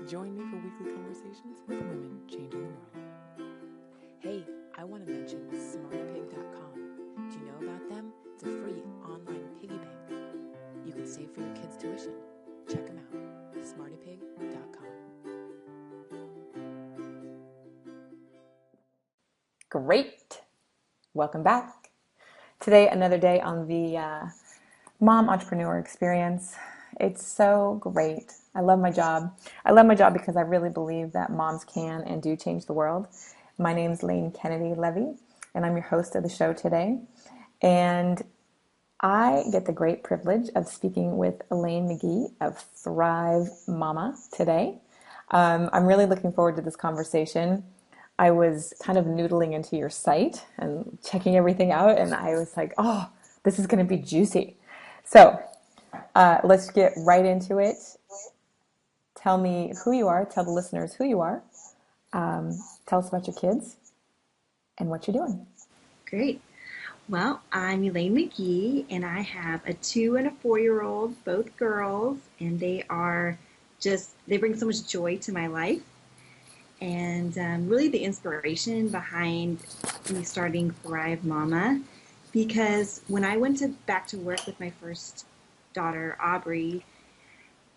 Join me for weekly conversations with women changing the world. Hey, I want to mention smartypig.com. Do you know about them? It's a free online piggy bank. You can save for your kids' tuition. Check them out. smartypig.com. Great. Welcome back. Today, another day on the Mom Entrepreneur Experience. It's so great. I love my job. I love my job because I really believe that moms can and do change the world. My name is Elaine Levy, and I'm your host of the show today. And I get the great privilege of speaking with Elaine McGhee of ThriveMomma today. I'm really looking forward to this conversation. I was kind of noodling into your site and checking everything out, and I was like, oh, this is going to be juicy. So let's get right into it. Tell me who you are. Tell the listeners who you are. Tell us about your kids and what you're doing. Great. Well, I'm Elaine McGhee, and I have a 2- and 4-year-old, both girls, and they bring so much joy to my life. And really the inspiration behind me starting ThriveMomma, because when I went back to work with my first daughter, Aubrey,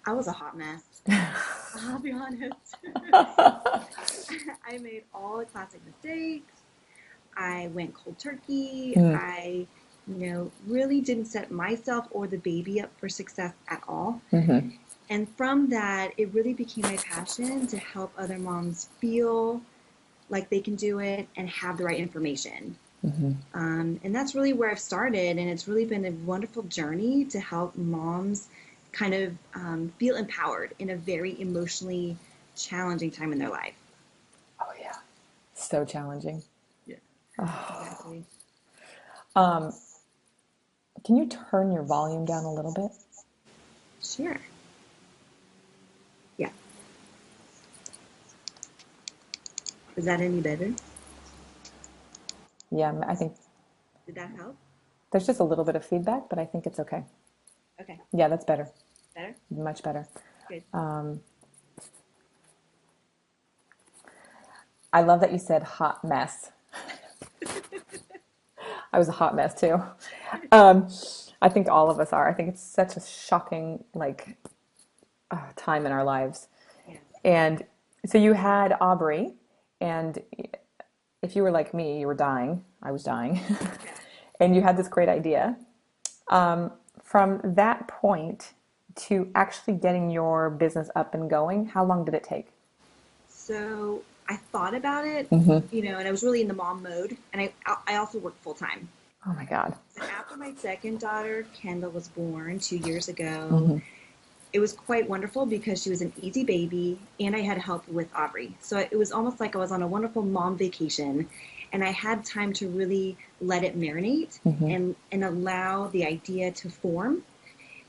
I was a hot mess. I'll be honest. I made all the classic mistakes. I went cold turkey. I, really didn't set myself or the baby up for success at all. Mm-hmm. And from that, it really became my passion to help other moms feel like they can do it and have the right information. Mm-hmm. And that's really where I've started. And it's really been a wonderful journey to help moms kind of feel empowered in a very emotionally challenging time in their life. Oh, yeah. So challenging. Yeah, oh. Exactly. Can you turn your volume down a little bit? Sure. Yeah. Is that any better? Yeah, I think. Did that help? There's just a little bit of feedback, but I think it's okay. Okay. Yeah, that's better. Better? Much better. Good. I love that you said hot mess. I was a hot mess too. I think all of us are. I think it's such a shocking time in our lives. Yeah. And so you had Aubrey, and if you were like me, you were dying. I was dying. Yeah. And you had this great idea. From that point to actually getting your business up and going, how long did it take? So I thought about it, Mm-hmm. and I was really in the mom mode, and I also work full time. Oh my God. So after my second daughter, Kendall, was born 2 years ago, Mm-hmm. it was quite wonderful because she was an easy baby, and I had help with Aubrey. So it was almost like I was on a wonderful mom vacation, and I had time to really let it marinate Mm-hmm. and allow the idea to form.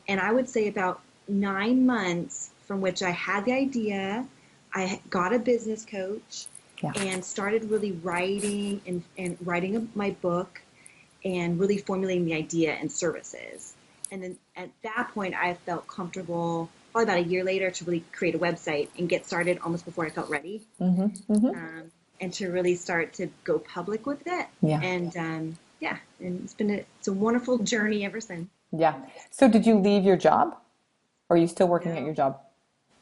And I would say about 9 months from which I had the idea, I got a business coach Yeah. and started really writing and writing my book and really formulating the idea and services. And then at that point, I felt comfortable, probably about a year later, to really create a website and get started almost before I felt ready. Mm-hmm. Mm-hmm. And to really start to go public with it. Yeah. And and it's a wonderful journey ever since. Yeah. So did you leave your job? Or are you still working at No. your job?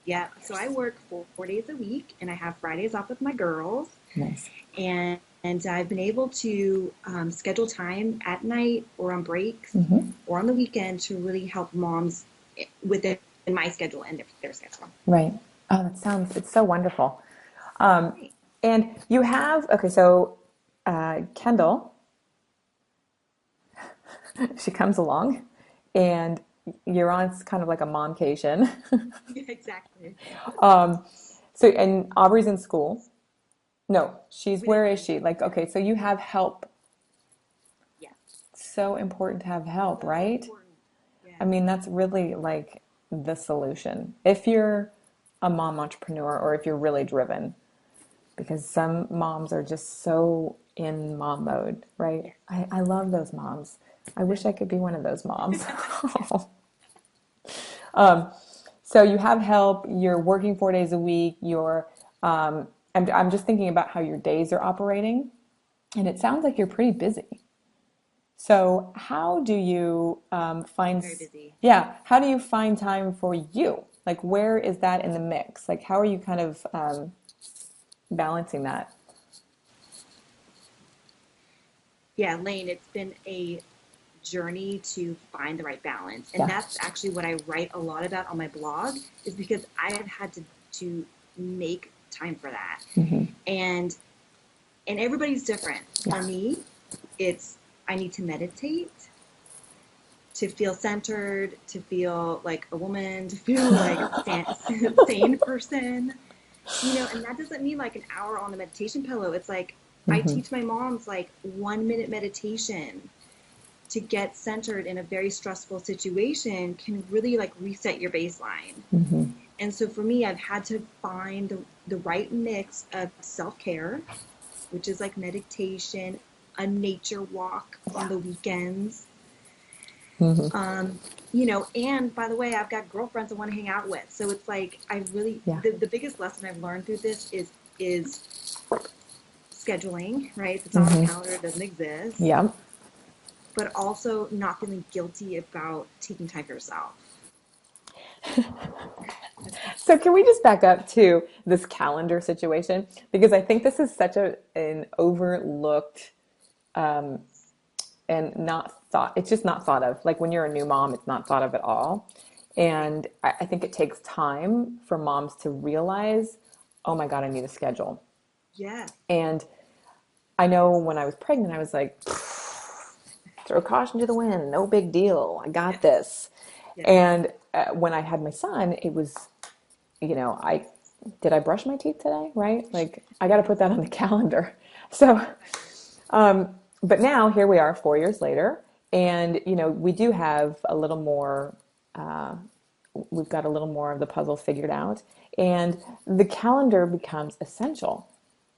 Yeah, so I work 4 days a week, and I have Fridays off with my girls. Nice. And I've been able to schedule time at night or on breaks Mm-hmm. or on the weekend to really help moms within my schedule and their schedule. Right. Oh, it's so wonderful. Right. And you have, okay, so Kendall, she comes along and you're on kind of like a momcation. Yeah, exactly. So, and Aubrey's in school. No, We where don't is she? Like, okay, so you have help. Yeah. So important to have help, So right? important. Yeah. I mean, that's really like the solution. If you're a mom entrepreneur or if you're really driven, because some moms are just so in mom mode, right? I love those moms. I wish I could be one of those moms. So you have help, you're working 4 days a week, I'm just thinking about how your days are operating, and it sounds like you're pretty busy. So how do you I'm very busy. how do you find time for you? Like, where is that in the mix? Like, how are you kind of balancing that? Yeah, Lane, it's been a journey to find the right balance. And Yeah. that's actually what I write a lot about on my blog, is because I have had to make time for that. And and everybody's different. For Yeah. me, it's I need to meditate to feel centered, to feel like a woman, to feel like a sane person, and that doesn't mean like an hour on the meditation pillow. It's like I teach my moms like 1 minute meditation to get centered in a very stressful situation can really like reset your baseline. And so for me, I've had to find the right mix of self-care, which is like meditation, a nature walk on the weekends. And by the way, I've got girlfriends I want to hang out with. So it's like I really Yeah. the biggest lesson I've learned through this is scheduling, right? If it's not on a calendar, it doesn't exist. Yeah. But also not feeling guilty about taking time for yourself. So can we just back up to this calendar situation? Because I think this is such an overlooked and not thought, it's just not thought of. Like when you're a new mom, it's not thought of at all. And I think it takes time for moms to realize, oh my God, I need a schedule. Yeah. And I know when I was pregnant, I was like, throw caution to the wind, no big deal. I got this. Yeah. And when I had my son, it was, did I brush my teeth today? Right? Like I got to put that on the calendar. So, but now here we are 4 years later, and we do have a little more. We've got a little more of the puzzle figured out, and the calendar becomes essential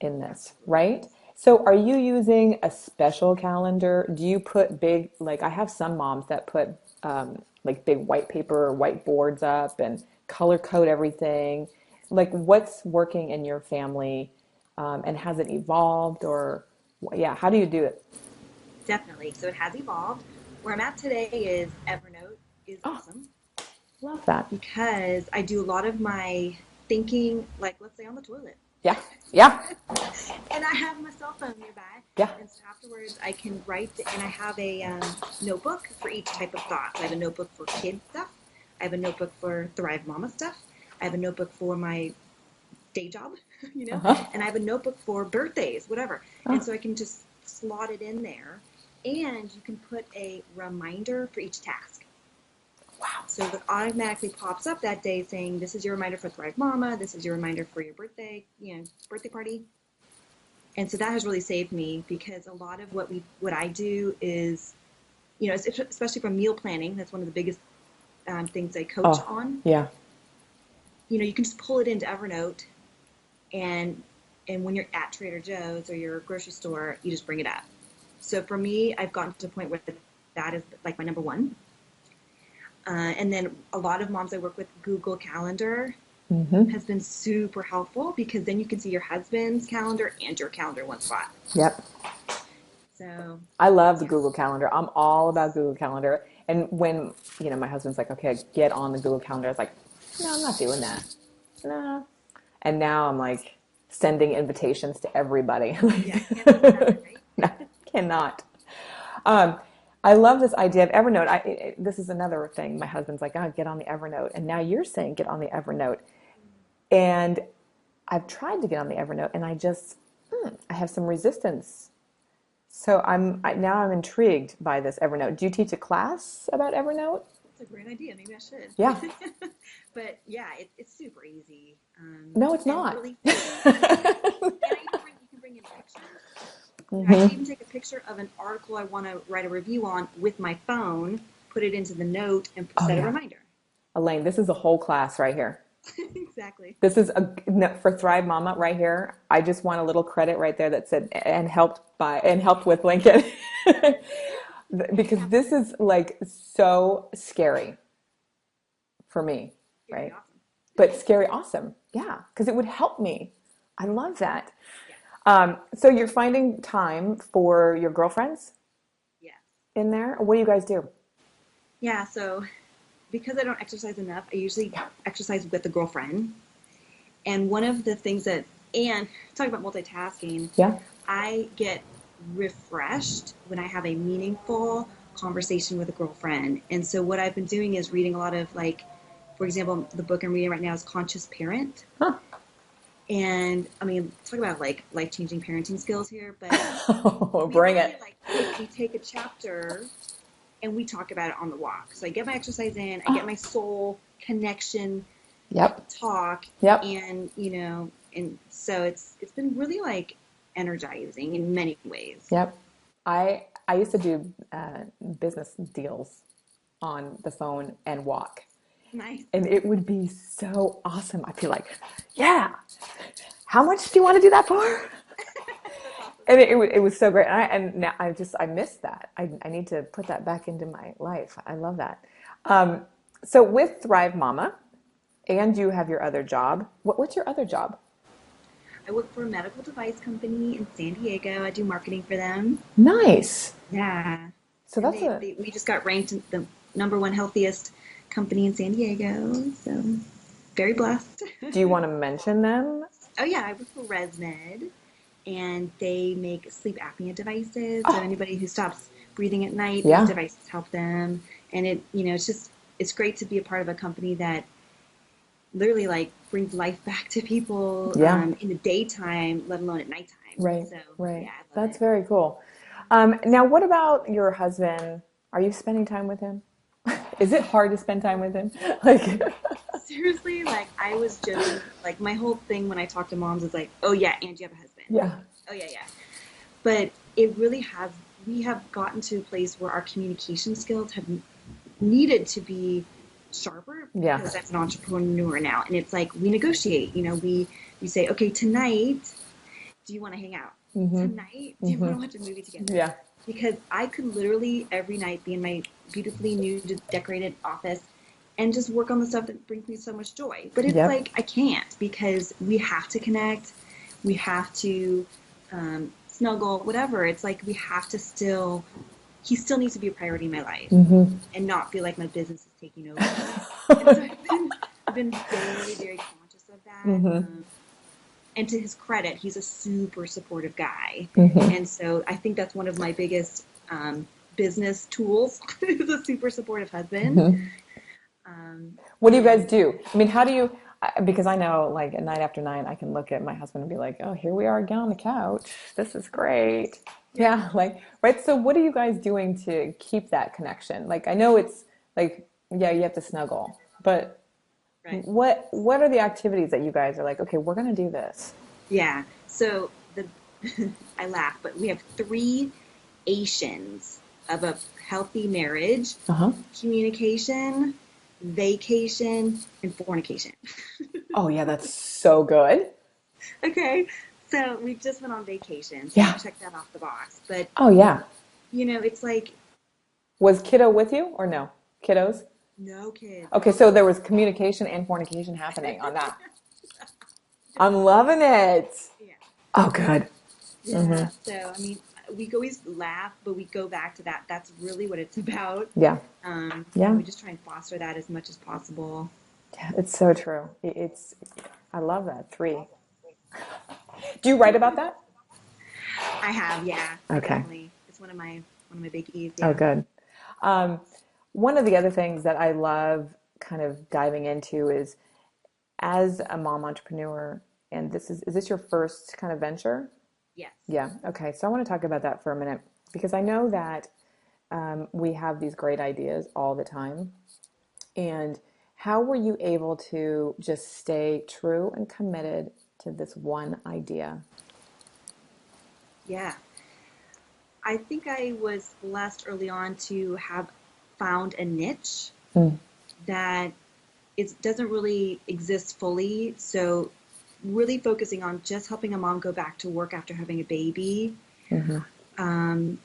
in this, right? So, are you using a special calendar? Do you put big, like I have some moms that put like big white paper or whiteboards up and color code everything. Like, what's working in your family, and has it evolved, or yeah, how do you do it? Definitely. So it has evolved. Where I'm at today is Evernote is Oh, awesome love that. because I do a lot of my thinking, like let's say on the toilet. Yeah, yeah, And I have my cell phone nearby. yeah. And so afterwards, I can write, and I have a notebook for each type of thought. So I have a notebook for kid stuff. I have a notebook for ThriveMomma stuff. I have a notebook for my day job, and I have a notebook for birthdays, whatever. And so I can just slot it in there. And you can put a reminder for each task. Wow. So it automatically pops up that day saying, this is your reminder for Thrive Mama. This is your reminder for your birthday, birthday party. And so that has really saved me because a lot of what I do is, especially for meal planning, that's one of the biggest things I coach on. Yeah. You can just pull it into Evernote, and when you're at Trader Joe's or your grocery store, you just bring it up. So for me, I've gotten to the point where that is like my number one. And then a lot of moms I work with, Google Calendar has been super helpful because then you can see your husband's calendar and your calendar in one spot. Yep. So I love the Google Calendar. I'm all about Google Calendar. And when, my husband's like, okay, get on the Google Calendar, I was like, no, I'm not doing that. No. And now I'm like sending invitations to everybody. yeah, can't do that, right? No, cannot. I love this idea of Evernote. This is another thing. My husband's like, oh, get on the Evernote. And now you're saying get on the Evernote. And I've tried to get on the Evernote and I have some resistance. So now I'm intrigued by this Evernote. Do you teach a class about Evernote? That's a great idea. Maybe I should. Yeah. But yeah, it's super easy. No, it's not. Really fun. And you can bring in pictures. I can even take a picture of an article I want to write a review on with my phone, put it into the note, and set a reminder. Elaine, this is a whole class right here. Exactly. This is for Thrive Mama right here. I just want a little credit right there that said and helped with Lincoln. Because this is like so scary for me. Scary right? awesome. But scary awesome. Yeah, because it would help me. I love that. Yeah. So you're finding time for your girlfriends Yeah. in there? What do you guys do? Yeah. So because I don't exercise enough, I usually Yeah. exercise with a girlfriend. And one of the things that, and talking about multitasking, Yeah. I get refreshed when I have a meaningful conversation with a girlfriend. And so what I've been doing is reading a lot of like, for example, the book I'm reading right now is Conscious Parent. Huh. And I mean, talk about like life-changing parenting skills here, but we Bring literally it. like we take a chapter and we talk about it on the walk. So I get my exercise in, I get Oh, my soul connection yep. talk, Yep. and and so it's been really like energizing in many ways. Yep. I used to do business deals on the phone and walk. Nice. And it would be so awesome. I'd be like, yeah, how much do you want to do that for? That's awesome. And it was so great. And now I miss that. I need to put that back into my life. I love that. So with Thrive Mama, and you have your other job. What's your other job? I work for a medical device company in San Diego. I do marketing for them. Nice. Yeah. So And that's a, we just got ranked the number one healthiest company in San Diego. So very blessed. do you want to mention them? Oh yeah, I work for ResMed, and they make sleep apnea devices. So Oh, anybody who stops breathing at night, these yeah. devices help them. And it's great to be a part of a company that literally like brings life back to people Yeah. in the daytime, let alone at nighttime. Right. So Right. yeah, I love That's it. very cool. Now, what about your husband? Are you spending time with him? Is it hard to spend time with him? Like, Seriously, like I was joking, like my whole thing when I talk to moms is like, oh yeah, and you have a husband. Like, yeah. oh yeah, yeah. But it really has, we have gotten to a place where our communication skills have needed to be sharper Yeah. because I'm an entrepreneur now. And it's like we negotiate, we say, okay, tonight, do you want to hang out? Mm-hmm. Tonight, do you want Mm-hmm. to watch a movie together? Yeah. Because I could literally every night be in my beautifully new decorated office and just work on the stuff that brings me so much joy. But it's Yep. like I can't because we have to connect, we have to snuggle, whatever. It's like we have to still, he still needs to be a priority in my life Mm-hmm. and not feel like my business is taking over. And so I've been very, very conscious of that. Mm-hmm. And to his credit, he's a super supportive guy. Mm-hmm. And so I think that's one of my biggest business tools is a super supportive husband. Mm-hmm. What do you guys And do? I mean, how do you, because I know like at night after night, I can look at my husband and be like, oh, here we are again on the couch. This is great. yeah, Yeah. Like, right. So what are you guys doing to keep that connection? Like, I know it's like, yeah, you have to snuggle, but right. what are the activities that you guys are like, okay, we're going to do this? Yeah. So I laugh, but we have three Asians of a healthy marriage: Uh-huh. communication, vacation, and fornication. Oh, yeah, that's so good. Okay. So we just went on vacation, so we Yeah. checked that off the box. But Oh, yeah. it's like Was kiddo with you or no? Kiddos? no kids, Okay, no so there kids. was communication and fornication happening on that. I'm loving it. Yeah. Oh, good. Yeah. So, I mean, we always laugh, but we go back to that. That's really what it's about. Yeah. And Yeah. we just try and foster that as much as possible. Yeah, it's so true. I love that. Three. Do you write about that? I have, yeah. I Okay. definitely. It's one of my biggies, Oh, yeah. good. Um, one of the other things that I love kind of diving into is as a mom entrepreneur, and is this your first kind of venture? Yes. Yeah. Okay. So I want to talk about that for a minute because I know that we have these great ideas all the time. And how were you able to just stay true and committed to this one idea? Yeah. I think I was blessed early on to have found a niche Mm. that it doesn't really exist fully. So really focusing on just helping a mom go back to work after having a baby. Hmm. Um,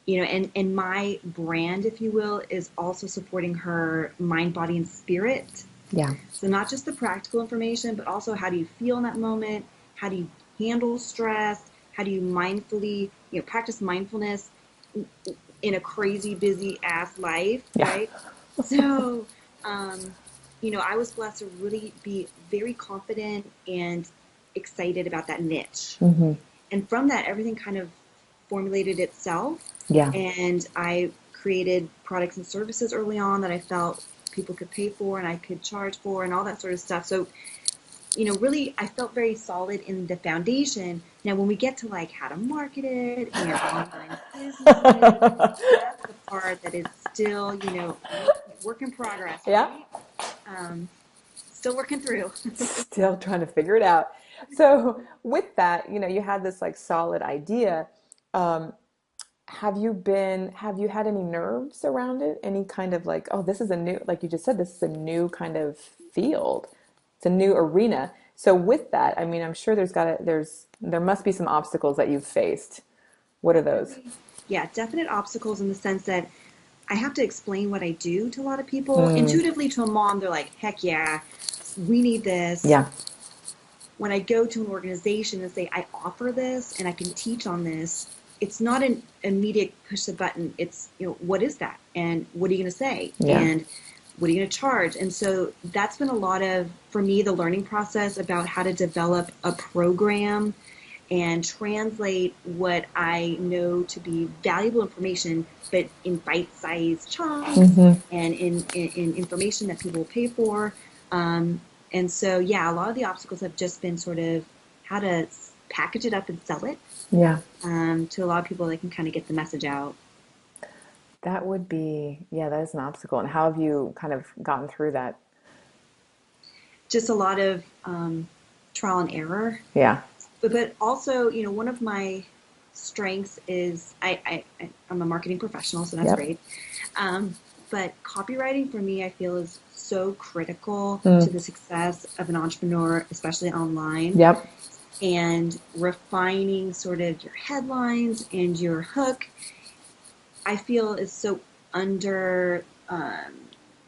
and my brand, if you will, is also supporting her mind, body, and spirit. Yeah. So not just the practical information, but also how do you feel in that moment? How do you handle stress? How do you mindfully, practice mindfulness in a crazy busy ass life, Yeah. right? So, um, I was blessed to really be very confident and excited about that niche. Mm-hmm. And from that, everything kind of formulated itself. Yeah. And I created products and services early on that I felt people could pay for and I could charge for and all that sort of stuff. So, really, I felt very solid in the foundation. Now, when we get to like how to market it and online businesses, that's the part that is still, work in progress, Yeah. right? Still working through. Still trying to figure it out. So with that, you had this like solid idea. Um, have you had any nerves around it? Any kind of like, oh, this is a new, like you just said, this is a new kind of field. It's a new arena. So with that, I mean, I'm sure there must be some obstacles that you've faced. What are those? Definitely, yeah, definite obstacles in the sense that I have to explain what I do to a lot of people. Mm, Intuitively to a mom, they're like, heck yeah, we need this. yeah. When I go to an organization and say, I offer this and I can teach on this, it's not an immediate push the button. It's, what is that? And what are you going to say? Yeah. And what are you going to charge? And so that's been a lot of, for me, the learning process about how to develop a program and translate what I know to be valuable information, but in bite-sized chunks Mm-hmm. and in information that people will pay for. And so, yeah, a lot of the obstacles have just been sort of how to package it up and sell it Yeah. to a lot of people that can kind of get the message out. That would be, yeah, that is an obstacle. And how have you kind of gotten through that? Just a lot of trial and error. Yeah. But also, one of my strengths is I'm a marketing professional, so that's Yep. great. But copywriting for me, I feel is so critical to Mm. the success of an entrepreneur, especially online. Yep. And refining sort of your headlines and your hook, I feel is so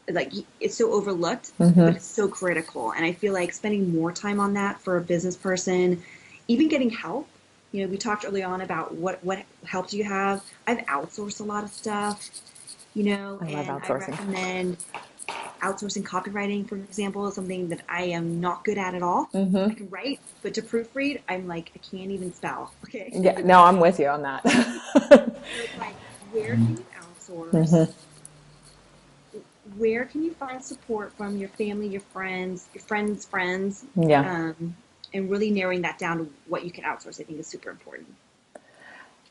like it's so overlooked, but Mm-hmm. it's so critical. And I feel like spending more time on that for a business person, even getting help. We talked early on about what help do you have. I've outsourced a lot of stuff, I love and I outsourcing. recommend outsourcing copywriting, for example, is something that I am not good at all. I Mm-hmm. can write, but to proofread, I'm like, I can't even spell. Okay, I can't Yeah, even no, spell. I'm with you on that. So it's like, where can you outsource? Mm-hmm. Where can you find support from your family, your friends' friends, Yeah. and really narrowing that down to what you can outsource, I think is super important.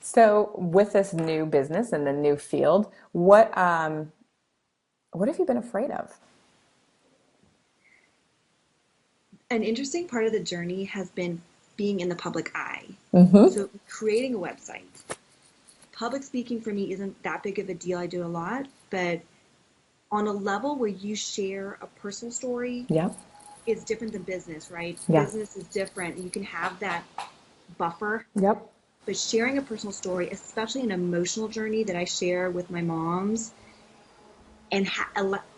So with this new business and the new field, what have you been afraid of? An interesting part of the journey has been being in the public eye. Mm-hmm. So creating a website. Public speaking for me isn't that big of a deal. I do a lot, but on a level where you share a personal story, Yeah. it's different than business, right? Yeah. Business is different. You can have that buffer, Yep. but sharing a personal story, especially an emotional journey that I share with my moms, and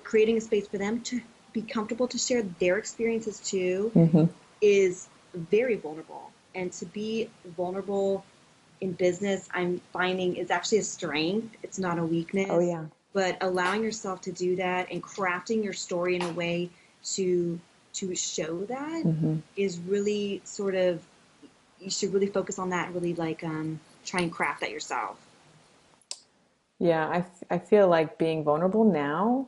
creating a space for them to be comfortable to share their experiences too, Mm-hmm. is very vulnerable. And to be vulnerable in business, I'm finding is actually a strength. It's not a Oh weakness. yeah. But allowing yourself to do that and crafting your story in a way to show that Mm-hmm. is really sort of, you should really focus on that and really like try and craft that yourself. Yeah, I feel like being vulnerable now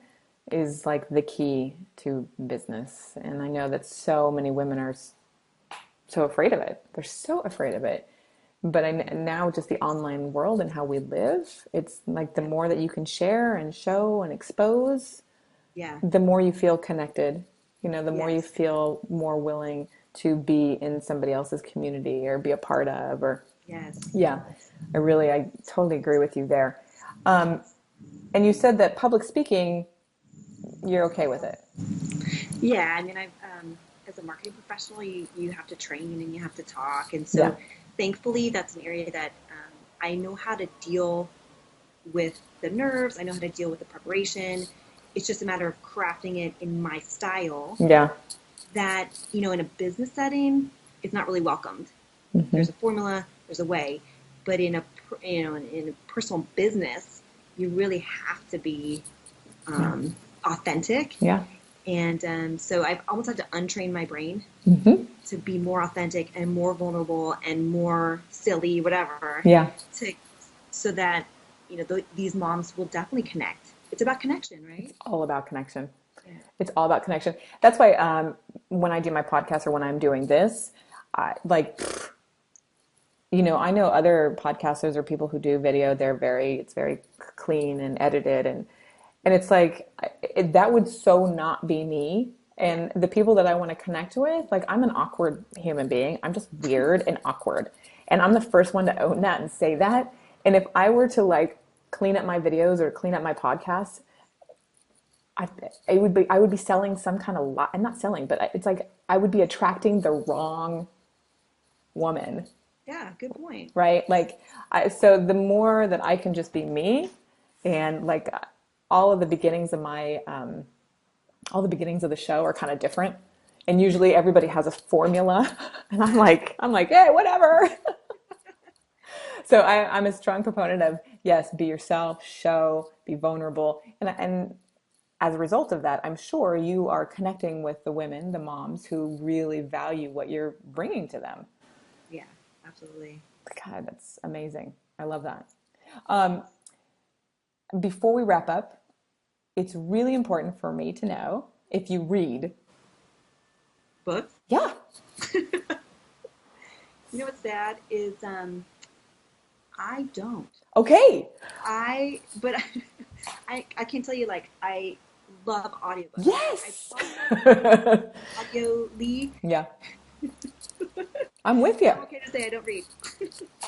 is like the key to business. And I know that so many women are so afraid of it. They're so afraid of it. But now just the online world and how we live, it's like the Yeah. more that you can share and show and expose, Yeah. the more you feel connected. The more you Yes. feel more willing to be in somebody else's community or be a part of, or Yes. yeah, I totally agree with you there. Um, and you said that public speaking, you're okay with it. Yeah. I mean, as a marketing professional, you have to train and you have to talk. And Yeah. so thankfully, that's an area that I know how to deal with the nerves. I know how to deal with the preparation. it's just a matter of crafting it in my style Yeah. that, in a business setting, it's not really welcomed. Mm-hmm. There's a formula, there's a way, but in a personal business, you really have to be authentic. Yeah. And so I've almost had to untrain my brain Mm-hmm. to be more authentic and more vulnerable and more silly, whatever. Yeah. So that these moms will definitely connect. It's about connection, right? All about connection. Yeah. It's all about connection. That's why when I do my podcast or when I'm doing this, I know other podcasters or people who do video, it's very clean and edited and it's like that would so not be me. And the people that I want to connect with, like I'm an awkward human being. I'm just weird and awkward. And I'm the first one to own that and say that. And if I were to like clean up my videos or clean up my podcasts, I would be selling some kind of lot. I'm not selling, but it's like I would be attracting the wrong woman. Yeah, good point. Right? Like, so the more that I can just be me, and like all of the beginnings of all the beginnings of the show are kind of different, and usually everybody has a formula, and I'm like, hey, whatever. So I'm a strong proponent of yes, be yourself, show, be vulnerable, and as a result of that, I'm sure you are connecting with the women, the moms who really value what you're bringing to them. Yeah, absolutely. God, that's amazing. I love that. Um, Before we wrap up, it's really important for me to know if you read. Books? Yeah. You know what's sad is I don't. Okay. But I can tell you, like, I love audiobooks. Yes. I audio Lee. Yeah. I'm with you. I'm okay to say I don't read.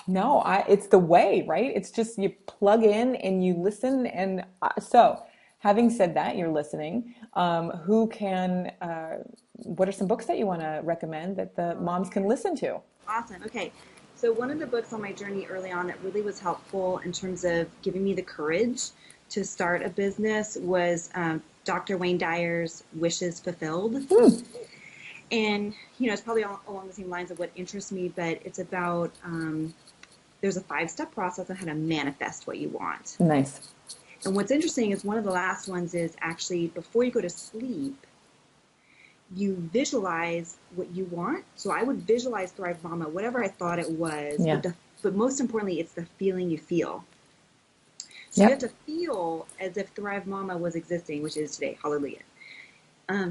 No, it's the way, right? It's just you plug in and you listen. And so, having said that, you're listening. What are some books that you want to recommend that the moms can listen to? Awesome. Okay. So one of the books on my journey early on that really was helpful in terms of giving me the courage to start a business was Dr. Wayne Dyer's Wishes Fulfilled. And, it's probably along the same lines of what interests me, but it's about there's a 5-step process on how to manifest what you want. Nice. And what's interesting is one of the last ones is actually before you go to sleep, you visualize what you want. So I would visualize ThriveMomma, whatever I thought it was. Yeah. But most importantly, it's the feeling you feel. So you have to feel as if ThriveMomma was existing, which is today. Hallelujah.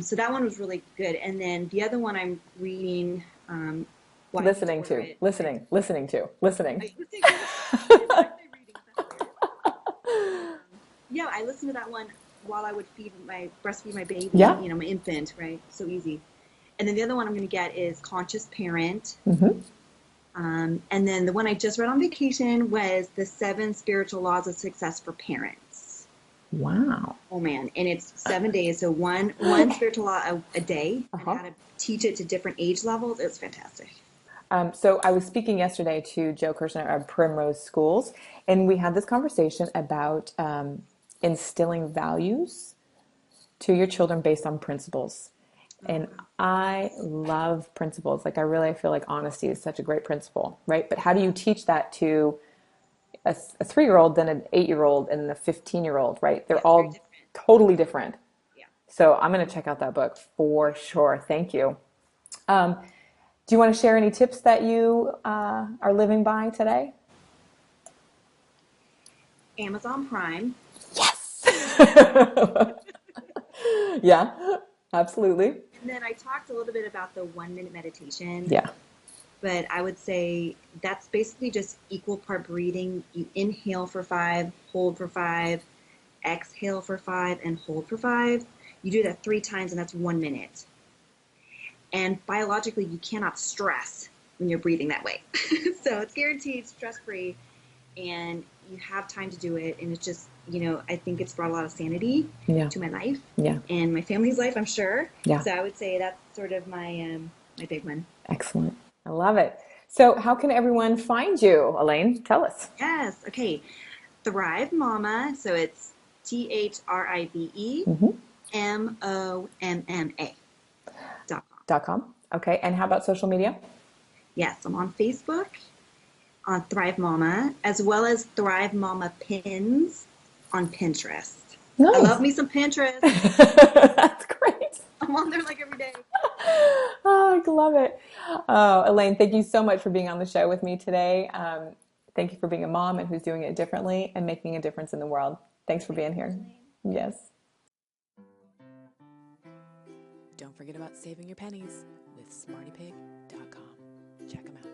So that one was really good. And then the other one I'm reading. Listening to. Yeah, I listened to that one while I would breastfeed my baby, my infant, right? So easy. And then the other one I'm going to get is Conscious Parent. Mm-hmm. And then the one I just read on vacation was The 7 Spiritual Laws of Success for Parents. Wow. Oh man. And it's 7 days. So one spiritual law a day, and how to teach it to different age levels. It was fantastic. So I was speaking yesterday to Joe Kirshner of Primrose Schools, and we had this conversation about instilling values to your children based on principles. And I love principles. Like I feel like honesty is such a great principle, right? But how do you teach that to a 3-year-old, then an 8-year-old, and a 15-year-old, right? They're all totally different. Yeah. So I'm going to check out that book for sure. Thank you. Do you want to share any tips that you are living by today? Amazon Prime. Yes. Yeah, absolutely. And then I talked a little bit about the 1-minute meditation. Yeah. But I would say that's basically just equal part breathing. You inhale for 5, hold for 5, exhale for 5, and hold for 5. You do that 3 times, and that's 1 minute. And biologically, you cannot stress when you're breathing that way. So it's guaranteed stress-free, and you have time to do it. And it's just, I think it's brought a lot of sanity to my life and my family's life, I'm sure. Yeah. So I would say that's sort of my big one. Excellent. I love it. So how can everyone find you, Elaine? Tell us. Yes. Okay. ThriveMomma. So it's ThriveMomma.com. Okay, and how about social media? Yes, I'm on Facebook, on ThriveMomma, as well as ThriveMomma pins on Pinterest. I Nice. love me some Pinterest. That's great. I'm on there like every day. Oh, I love it. Oh, Elaine, thank you so much for being on the show with me today. Thank you for being a mom and who's doing it differently and making a difference in the world. Thanks for being here. Yes. Don't forget about saving your pennies with smartypig.com. Check them out.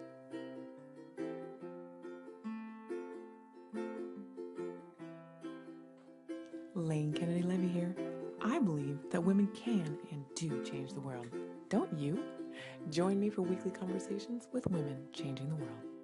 Lane Kennedy Levy here. I believe that women can and do change the world. Don't you? Join me for weekly conversations with women changing the world.